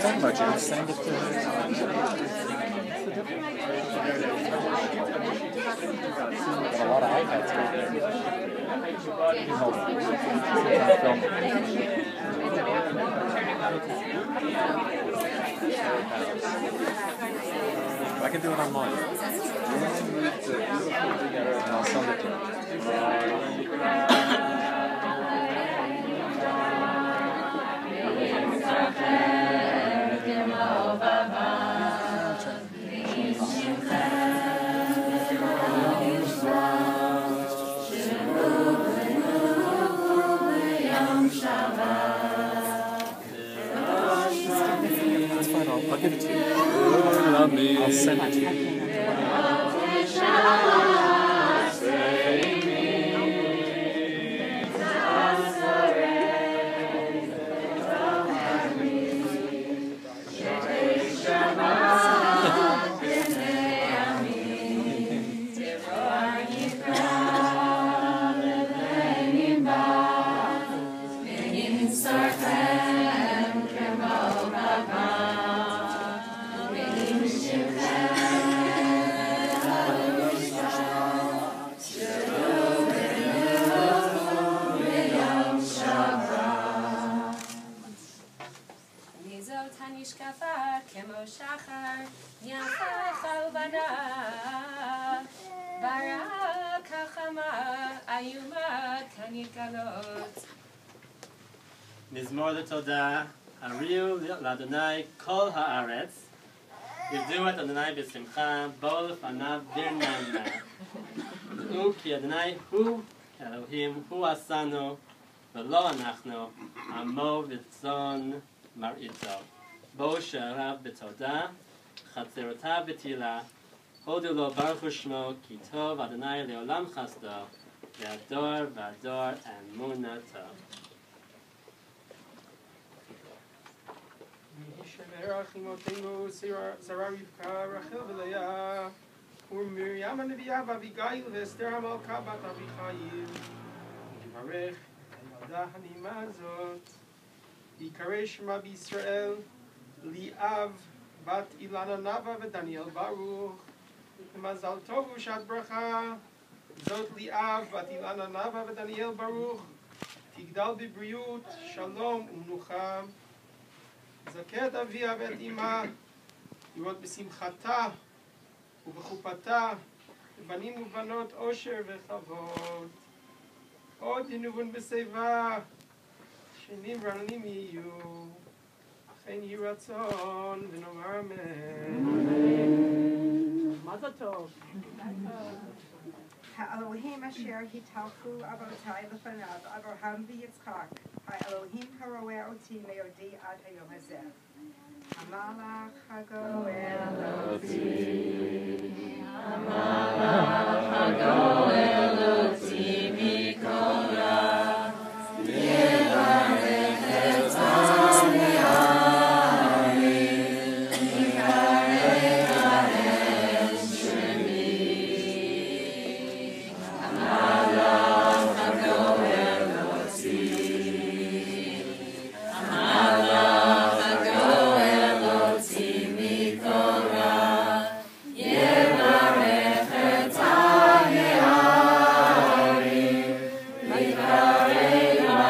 phone emoji. Send it to her. Got a lot of iPads over there. Hold on. Film. I can do it on mine. I'll send it to her. That's fine, I'll give it to you. I'll send it to you. מזמור לתודה, הריעו לאדוני כל הארץ, עבדו את אדוני בשמחה, בואו לפניו ברננה. דעו כי אדוני הוא אלוהים, הוא עשנו, ולא אנחנו, עמו וצאן מרעיתו. בואו שעריו בתודה, חצרותיו בתהילה, הודו לו ברכו שמו, כי טוב אדוני לעולם חסדו, והדור והדור אמונתו. שמר אחים שרה רבקה, רחל ולאה, ומרים הנביאה ואביגיל ואסתר המלכה בת אביחיל. יברך הילדה הנעימה הזאת, ויקרא שמה בישראל ליאב בת אילנה נאוה ודניאל ברוך. ומזל טוב ושעת ברכה, זאת ליאב בת אילנה נאוה ודניאל ברוך, תגדל בבריאות, שלום ומנוחה. זכה את אביה ואת אמה, לראות בשמחתה ובחופתה, בנים ובנות אושר וכבוד. עוד ינובון בשיבה, שנים ורעננים יהיו, אכן יהי רצון ונאמר אמן. מזל טוב. האלוהים אשר התהלכו אבותיי לפניו, אברהם ויצחק, האלוהים הרואה אותי מעודי עד היום הזה. המלאך הגואל אותי, המלאך הגואל אותי מכל רע, יברך את עמי הארץ, יקרא האל שמי. המלאך הגואל אותי, המלאך הגואל אותי מכל רע, יברך את עמי הארץ, יקרא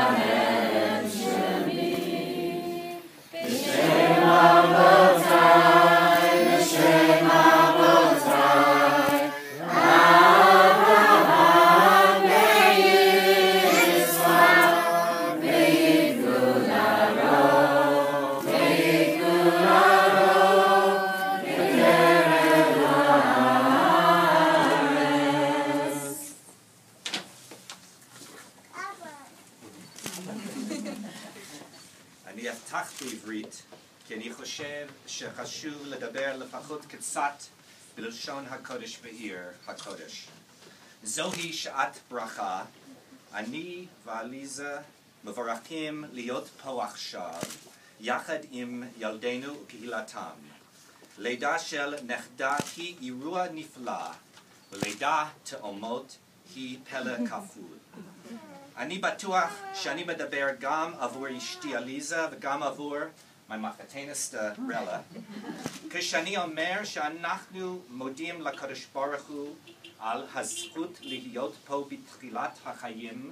האל שמי. בשם אבותיי, בשם אבותיי, אברהם ויצחק, ויגאולה רוב, ויגאולה רוב, בקרב הארץ. אני אפתח בעברית, כי אני חושב שחשוב לדבר לפחות קצת בלשון הקודש בעיר הקודש. זוהי שעת ברכה, אני ועליזה מבורכים להיות פה עכשיו, יחד עם ילדינו וקהילתם. לידה של נכדה היא אירוע נפלא, ולידה תאומות היא פלא כפול. אני בטוח שאני מדבר גם עבור אשתי עליזה וגם עבור my machatenist Rella, כשאני אומר שאנחנו מודים לקדוש ברוך הוא על הזכות להיות פה בתחילת החיים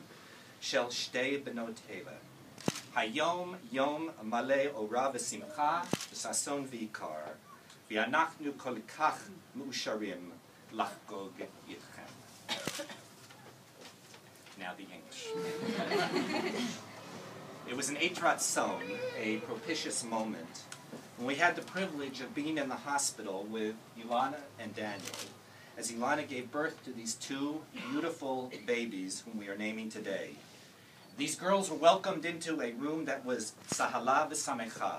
של שתי בנות אלה. היום יום מלא אורה ושמחה וששון ויקר, ואנחנו כל כך מאושרים לחגוג איתכם. Now the English. It was an Eitrat Son, a propitious moment, when we had the privilege of being in the hospital with Ilana and Daniel, as Ilana gave birth to these two beautiful babies whom we are naming today. These girls were welcomed into a room that was Sahala v'Samecha,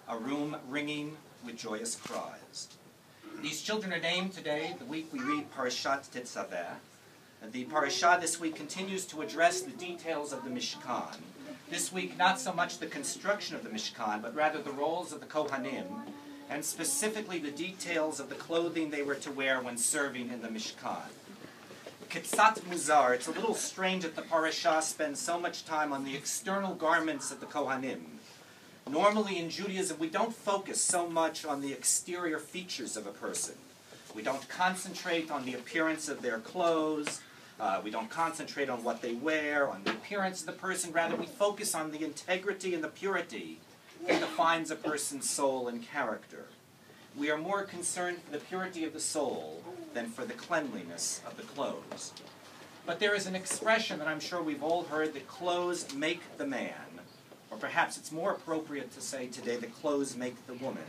a room ringing with joyous cries. These children are named today, the week we read Parashat Tetzaveh. The parasha this week continues to address the details of the Mishkan. This week, not so much the construction of the Mishkan, but rather the roles of the Kohanim, and specifically the details of the clothing they were to wear when serving in the Mishkan. Kitzat Muzar, it's a little strange that the parasha spends so much time on the external garments of the Kohanim. Normally in Judaism, we don't focus so much on the exterior features of a person. We don't concentrate on the appearance of their clothes. We don't concentrate on what they wear, on the appearance of the person. Rather, we focus on the integrity and the purity that defines a person's soul and character. We are more concerned for the purity of the soul than for the cleanliness of the clothes. But there is an expression that I'm sure we've all heard, that clothes make the man. Or perhaps it's more appropriate to say today that clothes make the woman.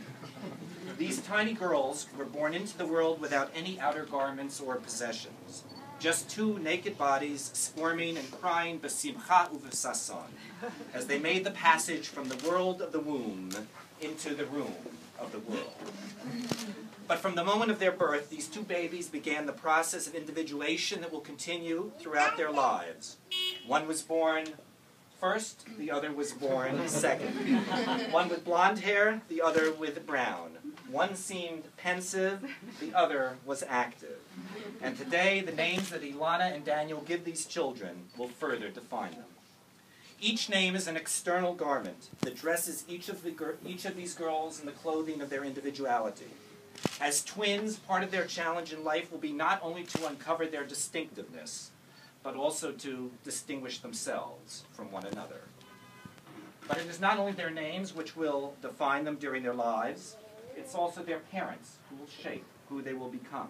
These tiny girls were born into the world without any outer garments or possessions. Just two naked bodies squirming and crying b'simcha u'v'sason as they made the passage from the world of the womb into the room of the world. But from the moment of their birth, these two babies began the process of individuation that will continue throughout their lives. One was born first, the other was born second. One with blonde hair, the other with brown. One seemed pensive, the other was active. And today, the names that Ilana and Daniel give these children will further define them. Each name is an external garment that dresses each of these girls in the clothing of their individuality. As twins, part of their challenge in life will be not only to uncover their distinctiveness, but also to distinguish themselves from one another. But it is not only their names which will define them during their lives, it's also their parents who will shape who they will become.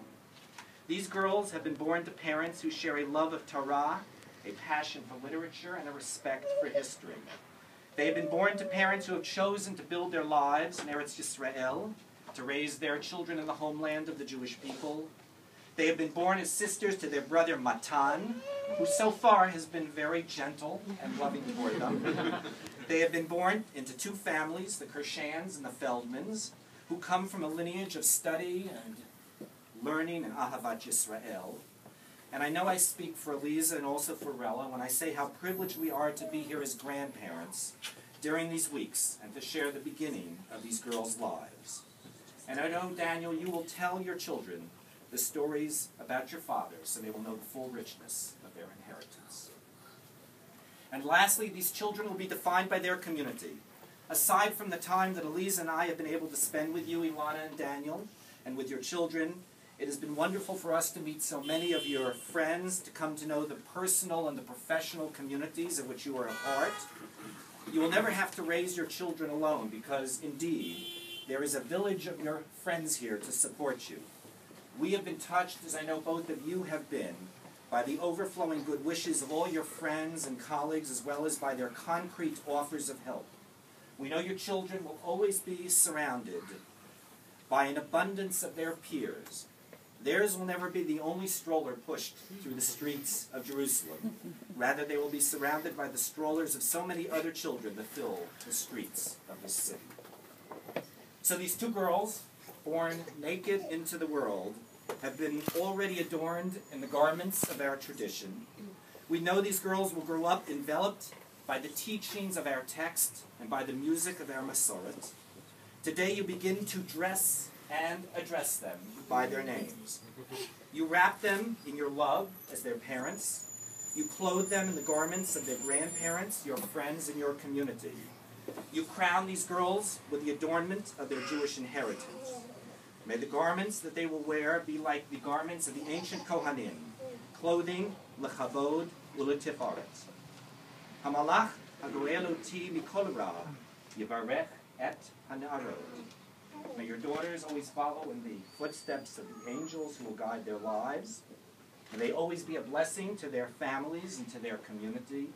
These girls have been born to parents who share a love of Torah, a passion for literature, and a respect for history. They have been born to parents who have chosen to build their lives in Eretz Yisrael, to raise their children in the homeland of the Jewish people. They have been born as sisters to their brother Matan, who so far has been very gentle and loving toward them. They have been born into two families, the Kershans and the Feldmans, who come from a lineage of study and learning and Ahavat Yisrael. And I know I speak for Eliza and also for Rella when I say how privileged we are to be here as grandparents during these weeks and to share the beginning of these girls' lives. And I know, Daniel, you will tell your children the stories about your father so they will know the full richness of their inheritance. And lastly, these children will be defined by their community. Aside from the time that Eliza and I have been able to spend with you, Ilana and Daniel, and with your children, it has been wonderful for us to meet so many of your friends, to come to know the personal and the professional communities of which you are a part. You will never have to raise your children alone because, indeed, there is a village of your friends here to support you. We have been touched, as I know both of you have been, by the overflowing good wishes of all your friends and colleagues, as well as by their concrete offers of help. We know your children will always be surrounded by an abundance of their peers. Theirs will never be the only stroller pushed through the streets of Jerusalem. Rather, they will be surrounded by the strollers of so many other children that fill the streets of this city. So these two girls, born naked into the world, have been already adorned in the garments of our tradition. We know these girls will grow up enveloped by the teachings of our text and by the music of our Masoret. Today you begin to dress and address them by their names. You wrap them in your love as their parents. You clothe them in the garments of their grandparents, your friends, and your community. You crown these girls with the adornment of their Jewish inheritance. May the garments that they will wear be like the garments of the ancient Kohanim, clothing lechavod u'letifaret. Hamalach hagoel oti mikol ra yivarech et hanarot. May your daughters always follow in the footsteps of the angels who will guide their lives. May they always be a blessing to their families and to their community.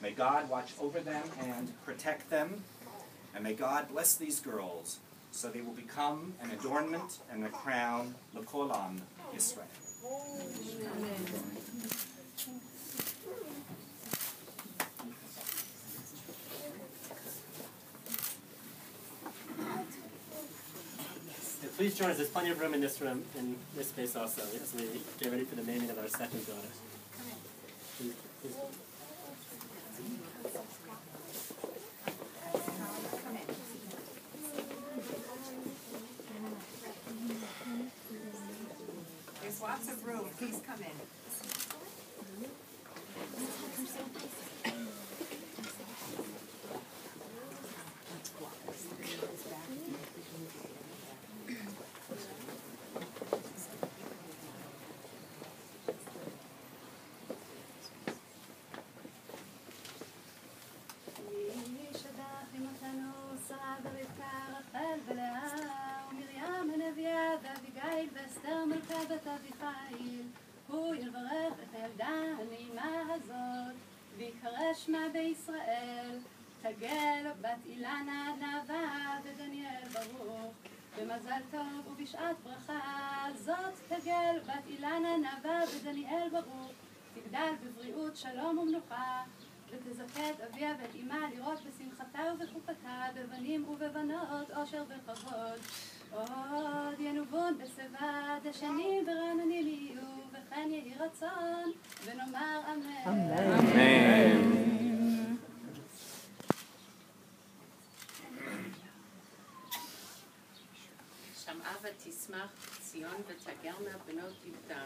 May God watch over them and protect them. And may God bless these girls so they will become an adornment and a crown l'kol am Yisrael. Please join us. There's plenty of room in this space also, as we get ready for the naming of our second daughter. Please. There's lots of room. Please come in. הוא יברך את הילדה הנעימה הזאת, ויקרא שמה בישראל, תגל בת אילנה נאווה ודניאל ברוך, במזל טוב ובשעת ברכה, זאת תגל בת אילנה נאווה ודניאל ברוך, תגדל בבריאות שלום ומנוחה, ותזכה את אביה ואת אמה לראות בשמחתה ובחופתה, בבנים ובבנות אושר וכבוד. עוד ינובון בשיבה, דשנים ורעננים יהיו, וכן יהי רצון, ונאמר אמן. אמן. שמעה ותשמח ציון ותגרנה בנות יהודה,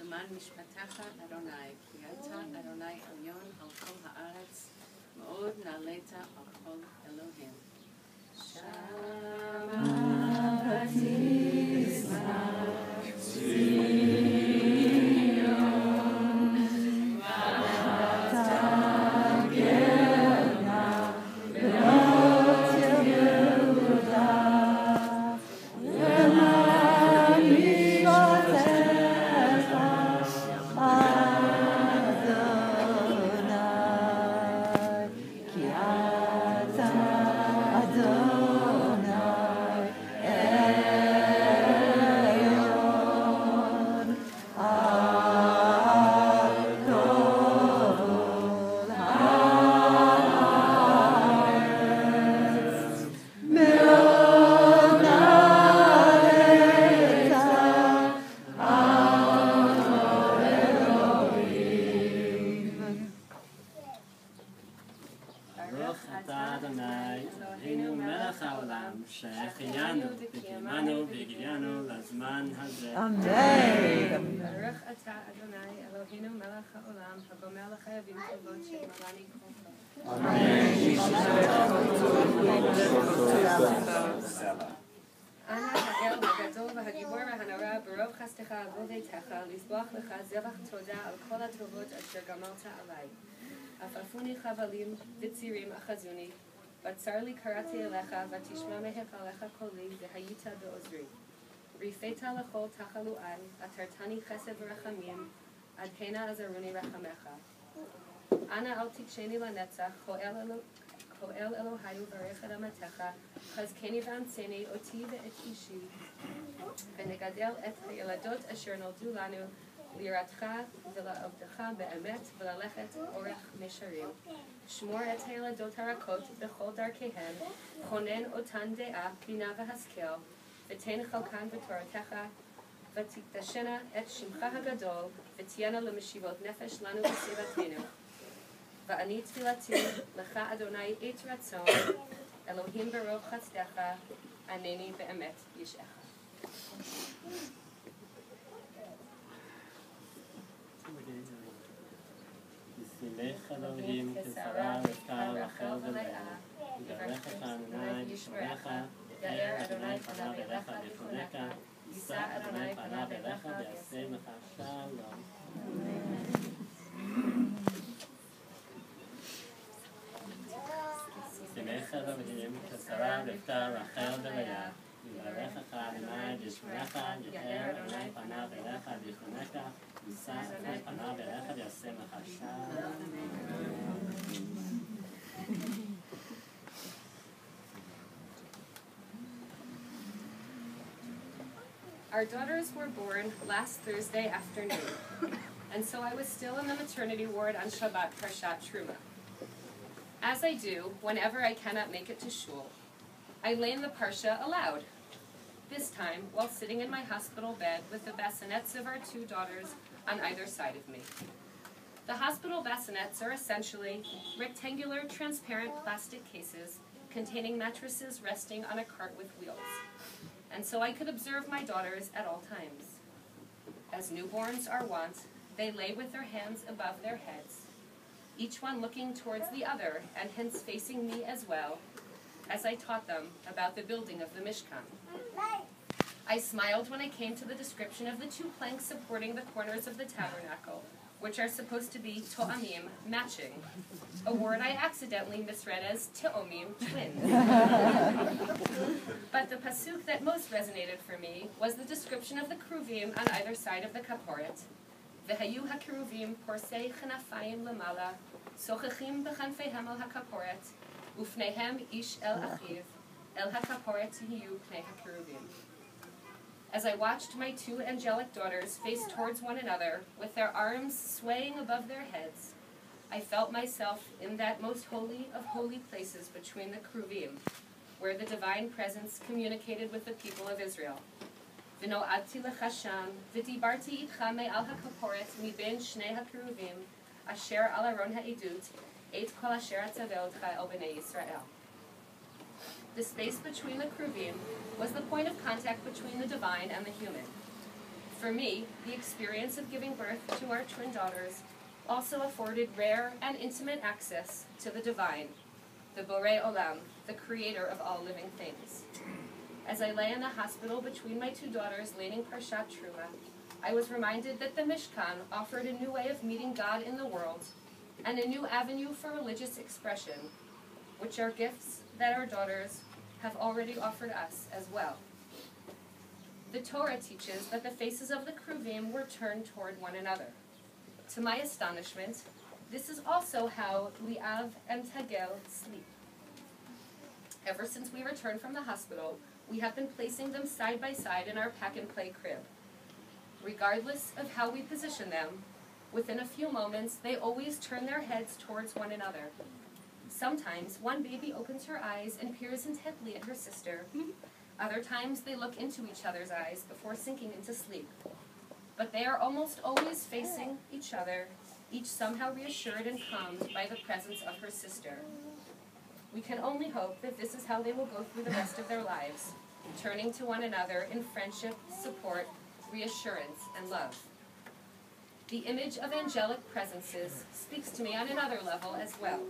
למען משפטך אדוני, כי אתה אדוני עליון על כל הארץ, מאוד נעלית על כל אלוהים. לסלוח לך זבח תודה על כל הטובות אשר גמרת עליי. עפעפוני חבלים וצירים אחזוני, בצר לי קראתי אליך ותשמע מהיכלך קולי והיית בעוזרי. ריפאת לכל תחלואי, עטרתני חסד ורחמים, עד הנה עזרוני רחמך. אנא אל תקשני לנצח, כהל אלוהי וברך את אמתך, חזקני ואמצני אותי ואת אישי, ונגדל את הילדות אשר נולדו לנו ליראתך ולעבדך באמת וללכת אורח נשרים. שמור את הילדות הרכות בכל דרכיהן, כונן אותן דעה, בינה והשכל, ותן חלקן בתורתך, ותקדשנה את שמך הגדול, ותהיינה למשיבות נפש לנו בסביבתנו. ואני תפילתי לך אדוני עת רצון, אלוהים ברוב חסדך, ענני באמת ישעך. שמך אלוהים כשרה רבקה רחל ולאה, יברכך אדוני בשמרך, יאר אדוני פניו אליך ויחונקה, יישא אדוני פניו אליך ויעשה לך שלום. שמך אלוהים כשרה רבקה רחל ולאה, יברכך אדוני בשמרך, יאר אדוני פניו אליך ויחונקה, יישא אדוני פניו אליך ויעשה לך שלום. Our daughters were born last Thursday afternoon, and so I was still in the maternity ward on Shabbat Parshat Truma. As I do whenever I cannot make it to shul, I lay in the parsha aloud, this time while sitting in my hospital bed with the bassinets of our two daughters on either side of me. The hospital bassinets are essentially rectangular, transparent plastic cases containing mattresses resting on a cart with wheels, and so I could observe my daughters at all times. As newborns are wont, they lay with their hands above their heads, each one looking towards the other and hence facing me as well, as I taught them about the building of the Mishkan. I smiled when I came to the description of the two planks supporting the corners of the tabernacle, which are supposed to be to'amim, matching, a word I accidentally misread as te'omim, twins. But the pasuk that most resonated for me was the description of the kruvim on either side of the kaporet. V'hayu hakruvim porsei chenafayim lemala, sochachim b'chanfeihem al hakaporet, ufneihem ish el achiv, el hakaporet hiyu pnei hakruvim. As I watched my two angelic daughters face towards one another, with their arms swaying above their heads, I felt myself in that most holy of holy places between the Kruvim, where the divine presence communicated with the people of Israel. V'no'adti lecha sham, v'dibarti itcha me'al hakaporet miben shnei hakruvim, asher al aron ha'edut, et kol asher atzaveotcha el b'nei Yisrael. The space between the Kruvim was the point of contact between the divine and the human. For me, the experience of giving birth to our twin daughters also afforded rare and intimate access to the divine, the Borei Olam, the creator of all living things. As I lay in the hospital between my two daughters leaning Parshat Truma, I was reminded that the Mishkan offered a new way of meeting God in the world and a new avenue for religious expression, which are gifts that our daughters have already offered us as well. The Torah teaches that the faces of the Kruvim were turned toward one another. To my astonishment, this is also how Liav and Tagel sleep. Ever since we returned from the hospital, we have been placing them side by side in our pack-and-play crib. Regardless of how we position them, within a few moments, they always turn their heads towards one another. Sometimes one baby opens her eyes and peers intently at her sister. Other times they look into each other's eyes before sinking into sleep. But they are almost always facing each other, each somehow reassured and calmed by the presence of her sister. We can only hope that this is how they will go through the rest of their lives, turning to one another in friendship, support, reassurance, and love. The image of angelic presences speaks to me on another level as well.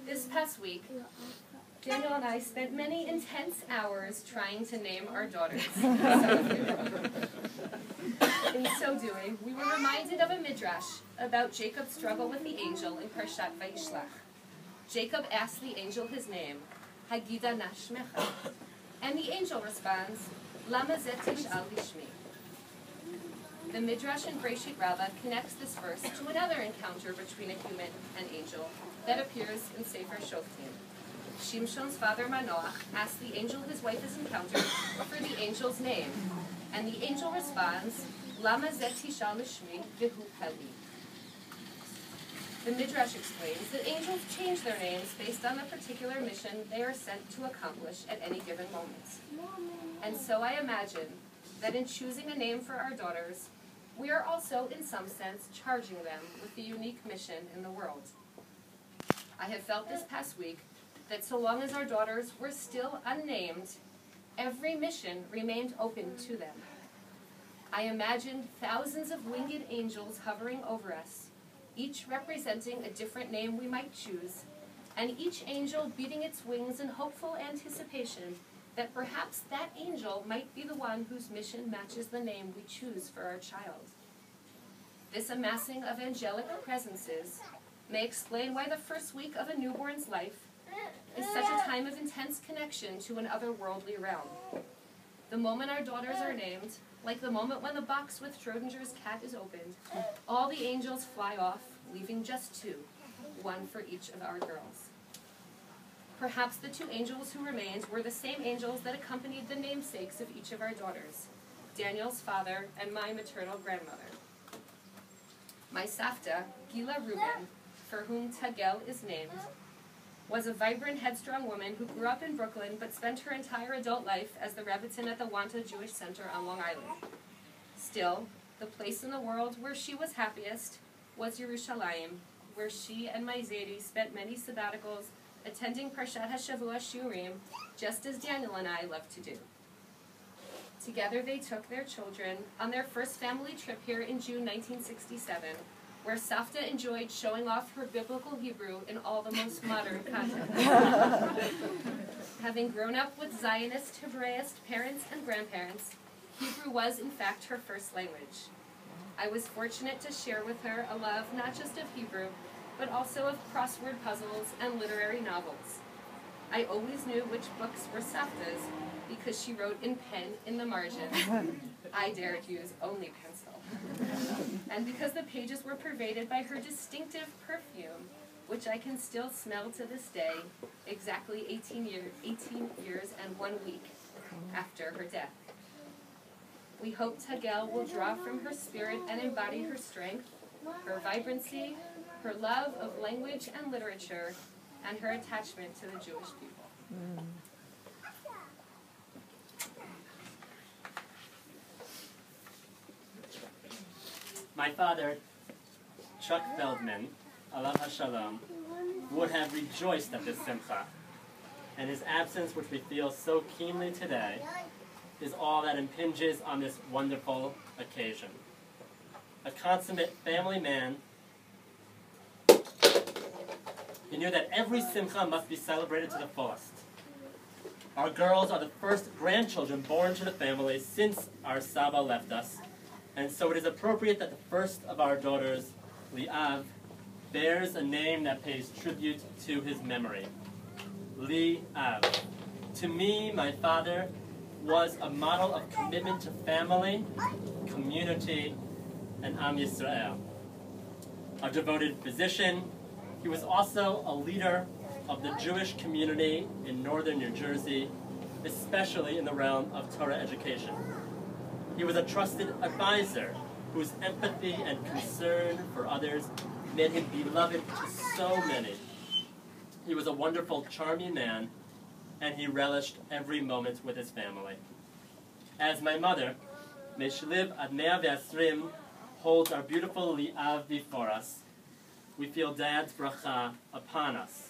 This past week, Daniel and I spent many intense hours trying to name our daughters. In so doing, we were reminded of a midrash about Jacob's struggle with the angel in Parshat Vayishlach. Jacob asked the angel his name, Hagida Nashmecha, and the angel responds, Lama zeh tish'al lishmi. The Midrash in Breshit Rabbah connects this verse to another encounter between a human and angel that appears in Sefer Shoftim. Shimshon's father Manoach asks the angel his wife has encountered for the angel's name, and the angel responds, Lama zeh tish'al lishmi v'hu peli. The Midrash explains that angels change their names based on the particular mission they are sent to accomplish at any given moment. And so I imagine that in choosing a name for our daughters, we are also, in some sense, charging them with the unique mission in the world. I have felt this past week that so long as our daughters were still unnamed, every mission remained open to them. I imagined thousands of winged angels hovering over us, each representing a different name we might choose, and each angel beating its wings in hopeful anticipation that perhaps that angel might be the one whose mission matches the name we choose for our child. This amassing of angelic presences may explain why the first week of a newborn's life is such a time of intense connection to an otherworldly realm. The moment our daughters are named, like the moment when the box with Schrodinger's cat is opened, all the angels fly off, leaving just two, one for each of our girls. Perhaps the two angels who remained were the same angels that accompanied the namesakes of each of our daughters, Daniel's father and my maternal grandmother. My Savta, Gila Rubin, for whom Tagel is named, was a vibrant, headstrong woman who grew up in Brooklyn but spent her entire adult life as the Rebbitzin at the Wanta Jewish Center on Long Island. Still, the place in the world where she was happiest was Yerushalayim, where she and my Zadie spent many sabbaticals attending Parshat HaShavua Shiurim, just as Daniel and I love to do. Together they took their children on their first family trip here in June 1967, where Savta enjoyed showing off her biblical Hebrew in all the most modern context. Having grown up with Zionist, Hebraist parents and grandparents, Hebrew was in fact her first language. I was fortunate to share with her a love not just of Hebrew, but also of crossword puzzles and literary novels. I always knew which books were Savta's because she wrote in pen in the margin. I dared use only pencil. And because the pages were pervaded by her distinctive perfume, which I can still smell to this day, exactly 18 years and 1 week after her death. We hope Tagel will draw from her spirit and embody her strength, her vibrancy, her love of language and literature, and her attachment to the Jewish people. My father, Chuck Feldman, Alav HaShalom, would have rejoiced at this simcha, and his absence, which we feel so keenly today, is all that impinges on this wonderful occasion. A consummate family man, he knew that every simcha must be celebrated to the fullest. Our girls are the first grandchildren born to the family since our Saba left us, and so it is appropriate that the first of our daughters, Liav, bears a name that pays tribute to his memory. Liav. To me, my father was a model of commitment to family, community, and Am Yisrael. A devoted physician, he was also a leader of the Jewish community in northern New Jersey, especially in the realm of Torah education. He was a trusted advisor whose empathy and concern for others made him beloved to so many. He was a wonderful, charming man, and he relished every moment with his family. As my mother, may she live ad 120, holds our beautiful Liav before us, we feel Dad's bracha upon us.